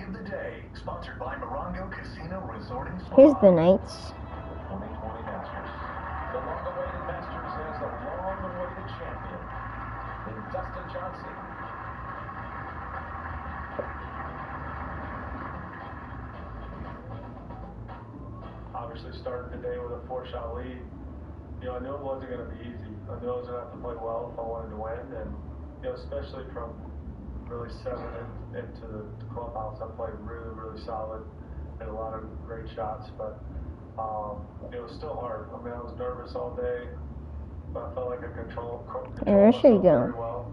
of the day, sponsored by Morongo Casino Resort and Spa. Here's the Knights. 2020 Masters. The long-awaited Masters has a long-awaited champion in Dustin Johnson. Obviously started the day with a 4-shot lead. You know, I knew it wasn't going to be easy. I knew I was going to have to play well if I wanted to win, and you know, especially from really settling into the clubhouse, I played really, really solid. Had a lot of great shots, but it was still hard. I mean, I was nervous all day, but I felt like I controlled myself very well.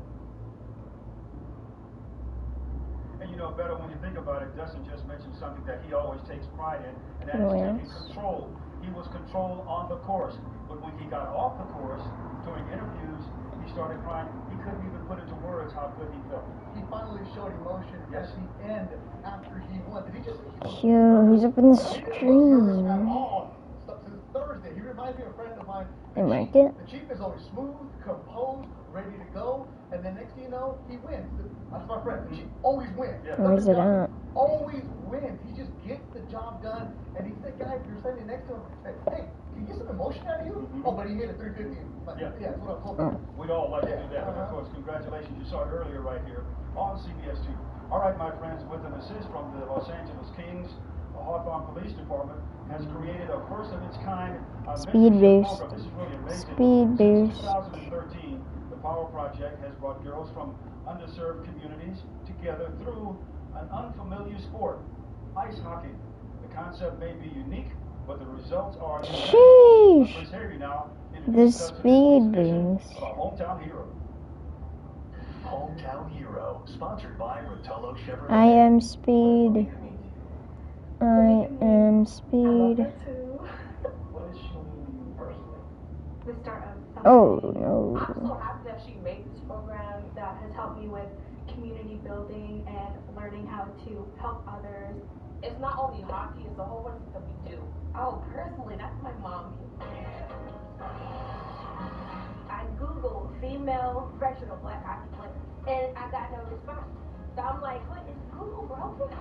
And you know, Beto, when you think about it, Dustin just mentioned something that he always takes pride in, and that is taking control. He was control on the course, but when he got off the course, during interviews, he started crying. He couldn't even put into words how good he felt. He finally showed emotion at the end after he won. Did he just? Yo, he's up in the stream. Since Thursday, he reminds me of a friend of mine. They mark it. The Chief is always smooth, composed, ready to go, and then next thing you know, he wins. That's my friend. The Chief always wins. Yeah. Where's it at? Always wins. He just gets the job done, and he's the guy. If you're standing next to him, hey, can you get some emotion out of you? Oh, but he hit a 350. Like, yeah, that's what I'm hoping. We'd all like to do that. And of course, congratulations. You saw it earlier right here on CBS 2. All right, my friends, with an assist from the Los Angeles Kings, the Hawthorne Police Department has created a first of its kind Speed Boost. This is really amazing. Speed Boost. Since 2013, the Power Project has brought girls from underserved communities together through an unfamiliar sport, ice hockey. The concept may be unique, but the results are. Sheesh. Now, the Speed Boost. Hometown hero. Hometown Hero, sponsored by Rotolo Chevrolet. I am Speed. I am Speed. I love her too. What is she personally? The start of Oh no. I'm so happy that she made this program that has helped me with community building and learning how to help others. It's not only hockey, it's a whole bunch of stuff we do. Oh, personally, that's my mom. I Googled female professional black hockey player, and I got no response. So I'm like, what, is Google broken?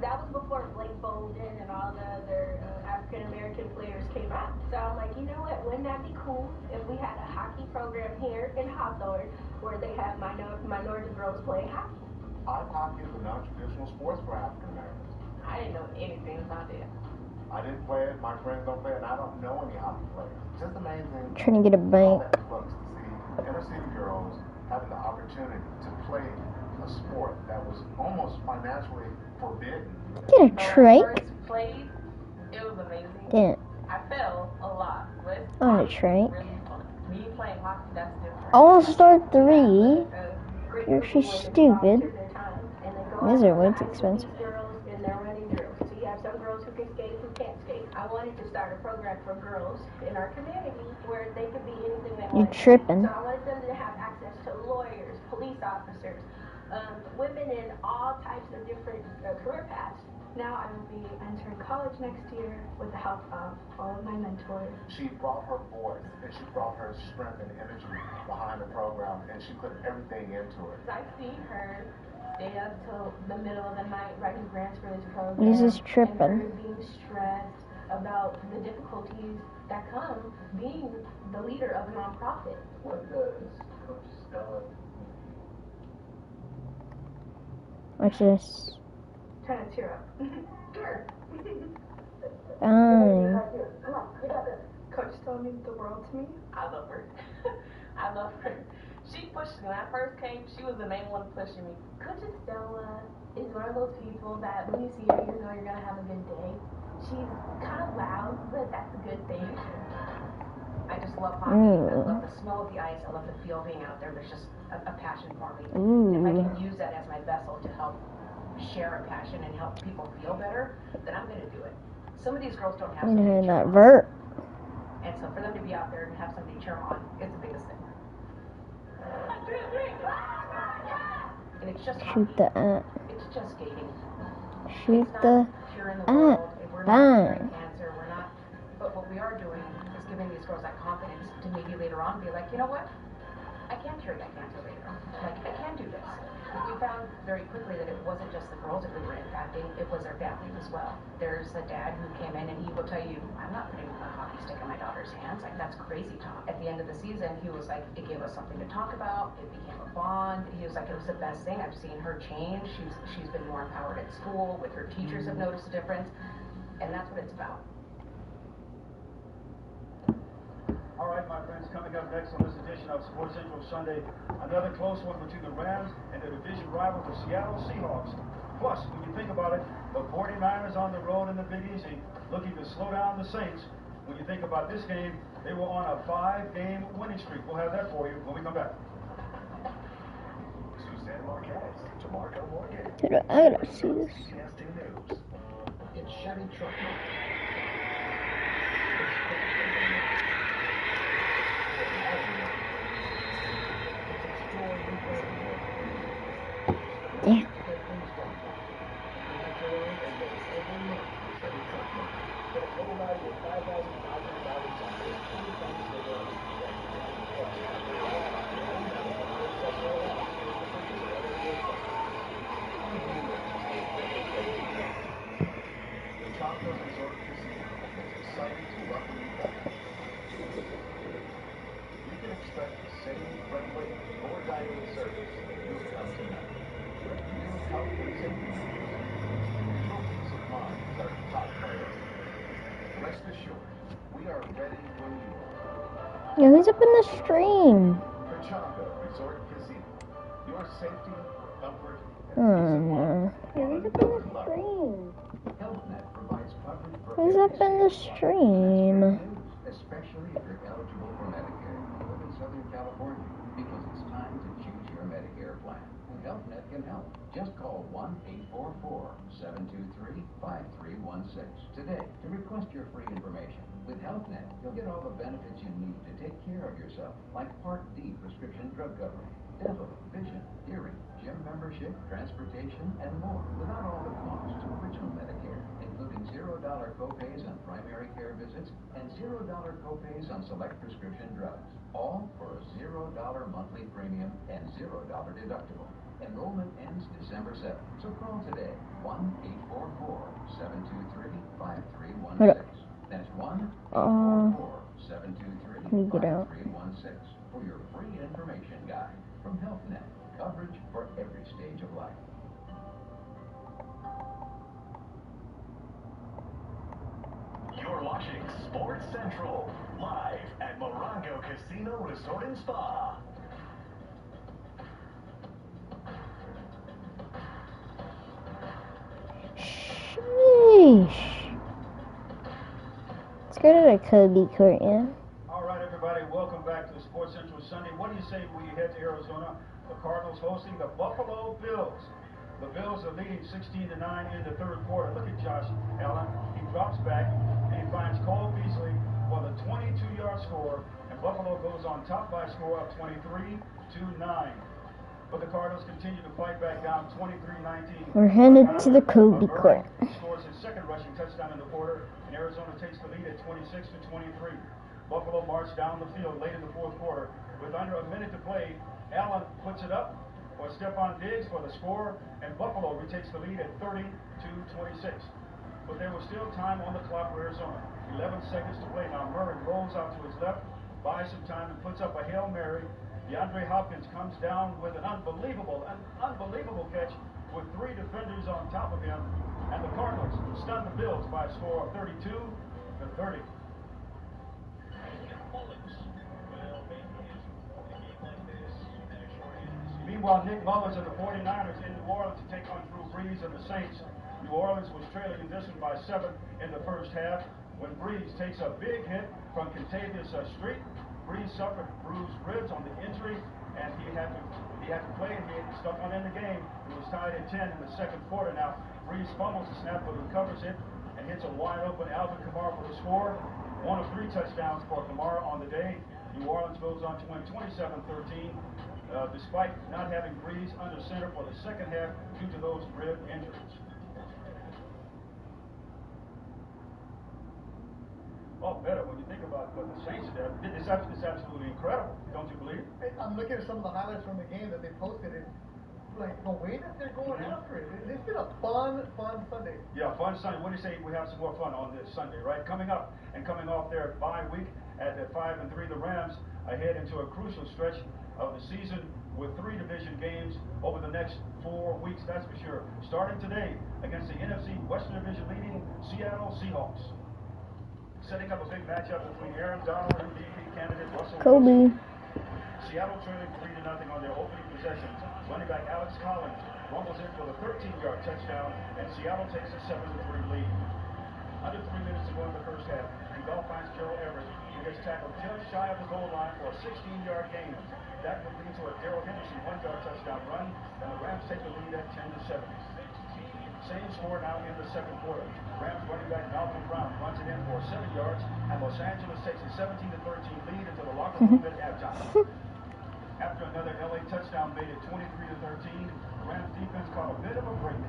That was before Blake Bolden and all the other African-American players came out. So I'm like, you know what, wouldn't that be cool if we had a hockey program here in Hawthorne where they have minority girls playing hockey? Ice hockey is a non-traditional sport for African-Americans. I didn't know anything about it. I didn't play it, my friends don't play it, and I don't know any hockey players. It's just amazing. Trying to get a bank. Books to see inner city girls having the opportunity to play a sport that was almost financially forbidden. Get a trike. Played, it was amazing. Yeah. I fell a lot, but On a trike. really fun. Me playing hockey, that's different. All-Star 3. You're she's stupid. These are way too expensive. And they're running drills. So you have some girls who can skate, who can't skate. I wanted to start a program for girls in our community where they could be anything they You want. tripping. So I wanted them to have access to lawyers, police officers, women in all types of different career paths. Now I will be entering college next year with the help of all of my mentors. She brought her voice, and she brought her strength and energy behind the program, and she put everything into it. I've seen her stay up till the middle of the night writing grants for this program. He's just tripping. And her being stressed about the difficulties that come being the leader of a nonprofit. What does Coach Stella? Watch this. Trying to cheer up. Sure. Fine. Come on, you got this. Coach Stella means the world to me. I love her. I love her. She pushed me. When I first came, she was the main one pushing me. Coach Stella is one of those people that when you see her, you know you're going to have a good day. She's kind of loud, but that's a good thing. I just love hockey. I love the smell of the ice. I love the feel being out there. There's just a passion for me. If I can use that as my vessel to help share a passion and help people feel better, then I'm going to do it. Some of these girls don't have somebody to cheer that on. vert. And so for them to be out there and have somebody cheer them on, it's the biggest thing. And it's just Shoot hockey. the It's just skating. Shoot It's the not curing the world. We're not Fine. curing cancer. We're not. But what we are doing is giving these girls that confidence to maybe later on be like, you know what? I can't carry that cancer later. Like, I can't do this. We found very quickly that it wasn't just the girls that we were impacting, it was their families as well. There's a dad who came in and he will tell you, I'm not putting a hockey stick in my daughter's hands. Like, that's crazy talk. At the end of the season, he was like, it gave us something to talk about. It became a bond. He was like, it was the best thing. I've seen her change. She's been more empowered at school. With her teachers have noticed a difference. And that's what it's about. All right, my friends, coming up next on this edition of Sports Central Sunday, another close one between the Rams and the division rival, the Seattle Seahawks. Plus, when you think about it, the 49ers on the road in the Big Easy, looking to slow down the Saints. When you think about this game, they were on a 5-game winning streak. We'll have that for you when we come back. Suzanne Marquez to Marco Morgan. I gotta see this. CBS 2 News. It's Chevy Truck Month. Damn. Yo, who's up in the stream? Resort Casino. Your safety, comfort, Oh, who's up in the stream? Who's up in the stream? Especially if you're eligible for Medicare. You live in Southern California because it's time to choose your Medicare plan. And HealthNet can help. Just call 1-844-723-5316 today to request your free information. With HealthNet, you'll get all the benefits you need to take care of yourself, like Part D prescription drug coverage, dental, vision, hearing, gym membership, transportation, and more, without all the costs of original Medicare, including $0 copays on primary care visits and $0 copays on select prescription drugs, all for a $0 monthly premium and $0 deductible. Enrollment ends December 7th, so call today, 1-844-723-5316. That's 1-844-723-5316 for your free information guide from HealthNet. Coverage for every stage of life. You're watching Sports Central, live at Morongo Casino Resort and Spa. Sheesh. Let's go to the Kobe court, yeah? All right, everybody, welcome back to Sports Central Sunday. What do you say when you head to Arizona? The Cardinals hosting the Buffalo Bills. The Bills are leading 16-9 in the third quarter. Look at Josh Allen. He drops back and he finds Cole Beasley for the 22-yard score, and Buffalo goes on top by a score of 23-9. But the Cardinals continue to fight back down 23-19. We're headed to the Kobe court. Scores his second rushing touchdown in the quarter, and Arizona takes the lead at 26-23. Buffalo marched down the field late in the fourth quarter. With under a minute to play, Allen puts it up for Stephon Diggs for the score, and Buffalo retakes the lead at 30-26. But there was still time on the clock for Arizona. 11 seconds to play. Now Murray rolls out to his left, buys some time, and puts up a Hail Mary. DeAndre Hopkins comes down with an unbelievable catch with three defenders on top of him, and the Cardinals stun the Bills by a score of 32-30. Meanwhile, Nick Mullins and the 49ers in New Orleans to take on Drew Brees and the Saints. New Orleans was trailing in this one by 7 in the first half when Brees takes a big hit from Contavious Street. Brees suffered bruised ribs on the injury, and he had to play, and he stuck on in the game. It was tied at 10 in the second quarter. Now, Brees fumbles the snap, but recovers it and hits a wide-open Alvin Kamara for the score. One of 3 touchdowns for Kamara on the day. New Orleans goes on to win 27-13, despite not having Brees under center for the second half due to those rib injuries. Oh, better when you think about but the Saints, it's absolutely incredible. Don't you believe? I'm looking at some of the highlights from the game that they posted, and like the way that they're going after it. It's been a fun Sunday. Yeah, fun Sunday. What do you say we have some more fun on this Sunday, right? Coming up and coming off their bye week at 5-3, the Rams head into a crucial stretch of the season with 3 division games over the next 4 weeks, that's for sure. Starting today against the NFC Western Division leading Seattle Seahawks. Setting up a big matchup between Aaron Donald and MVP candidate Russell Kobe. Wilson. Seattle trailing 3-0 on their opening possession. Running back Alex Collins rumbles in for the 13-yard touchdown, and Seattle takes a 7-3 lead. Under 3 minutes to go in the first half, the Golf finds Gerald Everett, who gets tackled just shy of the goal line for a 16-yard gain. That would lead to a Darrell Henderson 1-yard touchdown run, and the Rams take the lead at 10-7. Same score now in the second quarter. Rams running back Malcolm Brown runs it in for 7 yards, and Los Angeles takes a 17-13 lead into the locker room at halftime. After another LA touchdown made it 23-13, the Rams defense caught a bit of a break.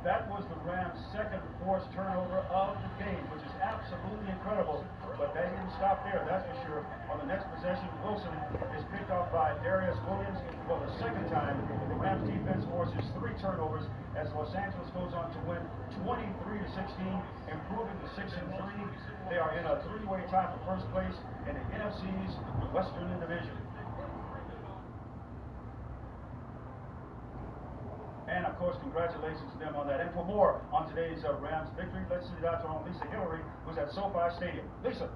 That was the Rams' second forced turnover of the game, which is absolutely incredible. But they didn't stop there, that's for sure. On the next possession, Wilson is picked off by Darius Williams for the second time. The Rams defense forces 3 turnovers as Los Angeles goes on to win 23-16, improving to 6-3. They are in a 3-way tie for first place in the NFC's Western Division. And, of course, congratulations to them on that. And for more on today's Rams victory, let's send it out to our own Lisa Hillary, who's at SoFi Stadium. Lisa.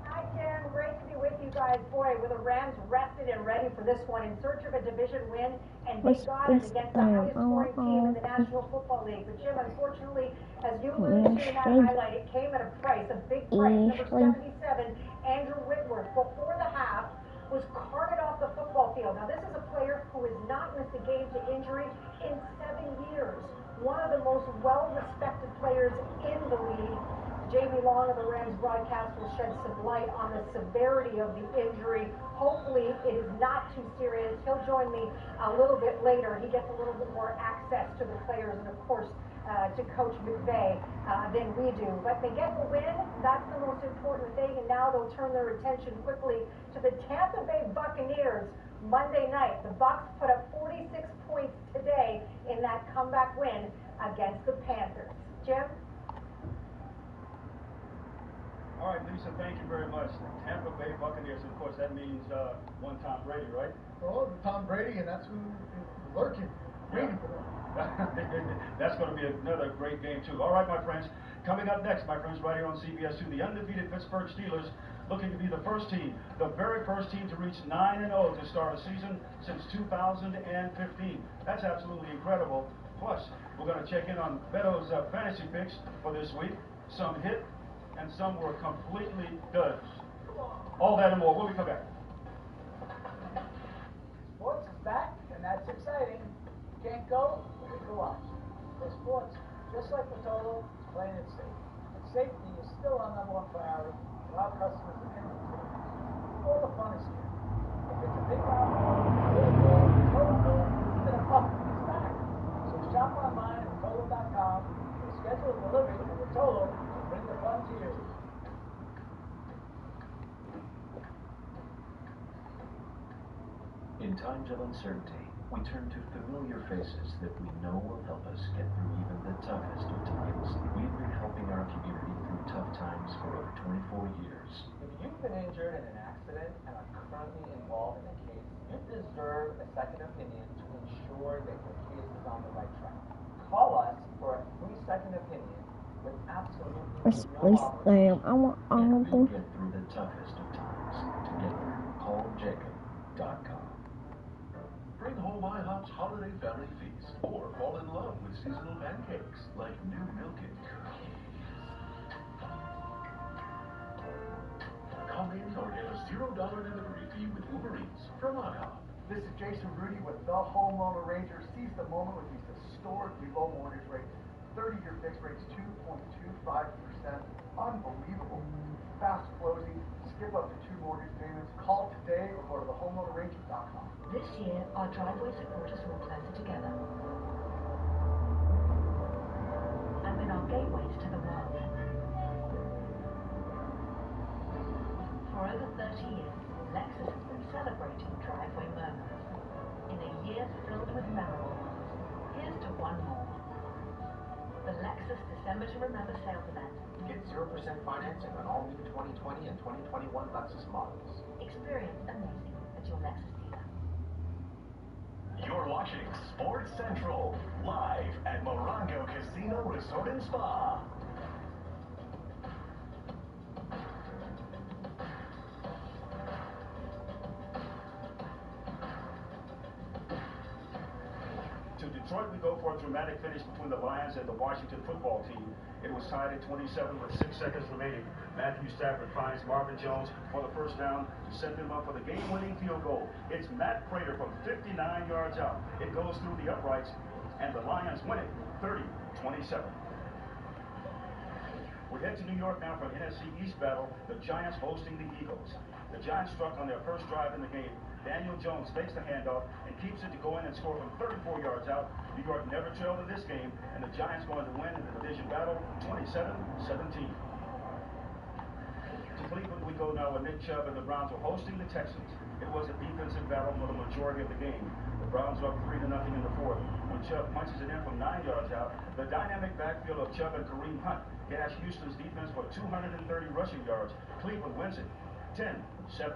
Hi, Jim. Great to be with you guys. Boy, were the Rams rested and ready for this one in search of a division win, and they got it against the highest scoring team in the National Football League. But, Jim, unfortunately, as you alluded to in that highlight, it came at a price, a big price. Number 77, Andrew Whitworth, before the half, was carted off the football field. Now, this is a player who has not missed a game to injury in 7 years. One of the most well-respected players in the league. Jamie Long of the Rams broadcast will shed some light on the severity of the injury. Hopefully, it is not too serious. He'll join me a little bit later. He gets a little bit more access to the players and, of course, to Coach McVay than we do. But they get the win. That's the most important thing. And now they'll turn their attention quickly to the Tampa Bay Buccaneers Monday night. The Bucs put up 46 points today in that comeback win against the Panthers. Jim? All right, Lisa, thank you very much. The Tampa Bay Buccaneers, of course, that means one Tom Brady, right? Oh, Tom Brady, and that's who is lurking, waiting for them. That's going to be another great game, too. All right, my friends. Coming up next, my friends, right here on CBS 2, the undefeated Pittsburgh Steelers looking to be the first team, the very first team to reach 9-0 to start a season since 2015. That's absolutely incredible. Plus, we're going to check in on Beto's fantasy picks for this week. Some hit, and some were completely duds. All that and more when we come back. Sports is back, and that's exciting. Can't go, but you can watch. For sports, just like the Total, it's plain and safe. And safety is still our #1 priority for our customers and consumers. All the fun is here. If it's a big round, then a pup is back. So shop online at Total.com or schedule a delivery from the Total to bring the fun to you. In times of uncertainty, we turn to familiar faces that we know will help us get through even the toughest of times. We've been helping our community through tough times for over 24 years. If you've been injured in an accident and are currently involved in a case, you deserve a second opinion to ensure that your case is on the right track. Call us for a free second opinion with absolutely no obligation. And we'll get through the toughest of times together. Call Jacob.com. Bring home IHOP's Holiday Family Feast, or fall in love with seasonal pancakes like new Milk-It cookies. Come in or get a $0 delivery fee with Uber Eats from IHOP. This is Jason Rudy with the Home Loan Arranger. Seize the moment with these historically low mortgage rates. 30-year fixed rates 2.25%. unbelievable. Fast closing, skip up to 2 mortgage payments. Call today or go to thehomeowneragent.com. This year, our driveway supporters will closer together. And with our gateways to the world. For over 30 years, Lexus has been celebrating driveway moments. In a year filled with memorable ones, here's to one more. The Lexus December to Remember sales event. Get 0% financing on all new 2020 and 2021 Lexus models. Experience amazing at your Lexus dealer. You're watching Sports Central, live at Morongo Casino Resort and Spa. To Detroit, we go for a dramatic finish between the Lions and the Washington football team. It was tied at 27 with 6 seconds remaining. Matthew Stafford finds Marvin Jones for the first down to set them up for the game-winning field goal. It's Matt Prater from 59 yards out. It goes through the uprights, and the Lions win it 30-27. We head to New York now for an NFC East battle, the Giants hosting the Eagles. The Giants struck on their first drive in the game. Daniel Jones fakes the handoff and keeps it to go in and score from 34 yards out. New York never trailed in this game, and the Giants going to win in the division battle 27-17. To Cleveland we go now with Nick Chubb, and the Browns are hosting the Texans. It was a defensive battle for the majority of the game. The Browns are up 3-0 in the fourth. When Chubb punches it in from 9 yards out, the dynamic backfield of Chubb and Kareem Hunt gash Houston's defense for 230 rushing yards. Cleveland wins it 10-7.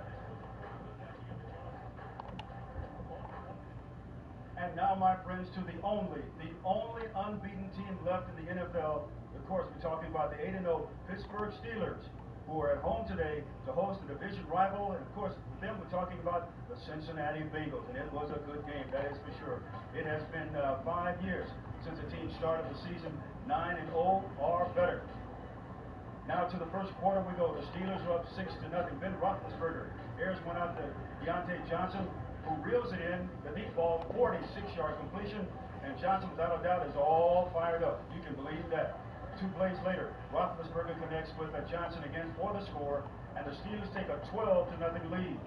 And now, my friends, to the only unbeaten team left in the NFL. Of course, we're talking about the 8-0 Pittsburgh Steelers, who are at home today to host the division rival. And of course, with them, we're talking about the Cincinnati Bengals. And it was a good game, that is for sure. It has been 5 years since the team started the season 9-0 or better. Now to the first quarter we go. The Steelers are up 6-0. Ben Roethlisberger airs one out to Deontay Johnson, who reels it in, the deep ball, 46-yard completion, and Johnson, without a doubt, is all fired up. You can believe that. 2 plays later, Roethlisberger connects with Johnson again for the score, and the Steelers take a 12-0 lead.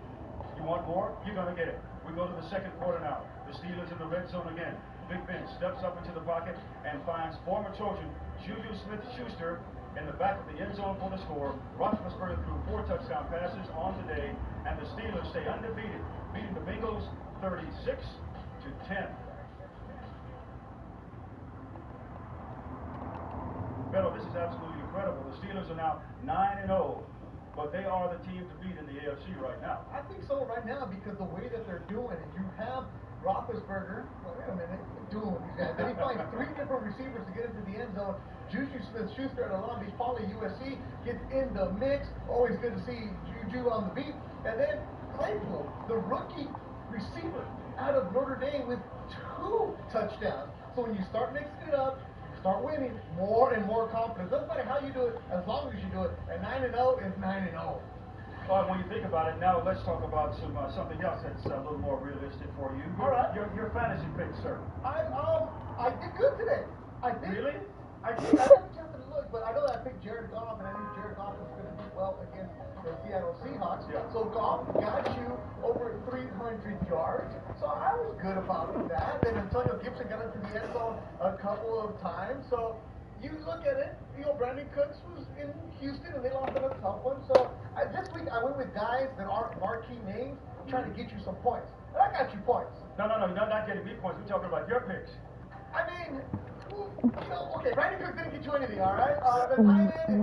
You want more? You're going to get it. We go to the second quarter now. The Steelers in the red zone again. Big Ben steps up into the pocket and finds former Trojan Juju Smith-Schuster in the back of the end zone for the score. Roethlisberger threw 4 touchdown passes on the day, and the Steelers stay undefeated, beating the Bengals 36-10. Beto, this is absolutely incredible. The Steelers are now 9-0, but they are the team to beat in the AFC right now. I think so right now because the way that they're doing it, you have Roethlisberger, well, wait a minute, doing with these guys. Then he finds 3 different receivers to get into the end zone. Juju Smith-Schuster at Long Beach Poly USC gets in the mix. Always good to see Juju on the beat. And then Claypool, the rookie receiver out of Notre Dame with 2 touchdowns. So when you start mixing it up, you start winning, more and more confidence. Doesn't matter how you do it, as long as you do it. And 9-0 is 9-0. When you think about it, now let's talk about something else that's a little more realistic for you. All right. Your fantasy picks, sir. I did good today. I did. Really? I did. I didn't have to look, but I know that I picked Jared Goff, and I knew Jared Goff was going to do well against the Seattle Seahawks. Yeah. So Goff got you over 300 yards. So I was good about that. Then Antonio Gibson got into the end zone a couple of times. So you look at it, Brandon Cooks was in Houston, and they lost in a tough one. So this week I went with guys that aren't marquee names, trying to get you some points. And I got you points. No, you're not getting me points. We're talking about your picks. I mean, okay, Brandon Cooks didn't get you anything, all right? The tight end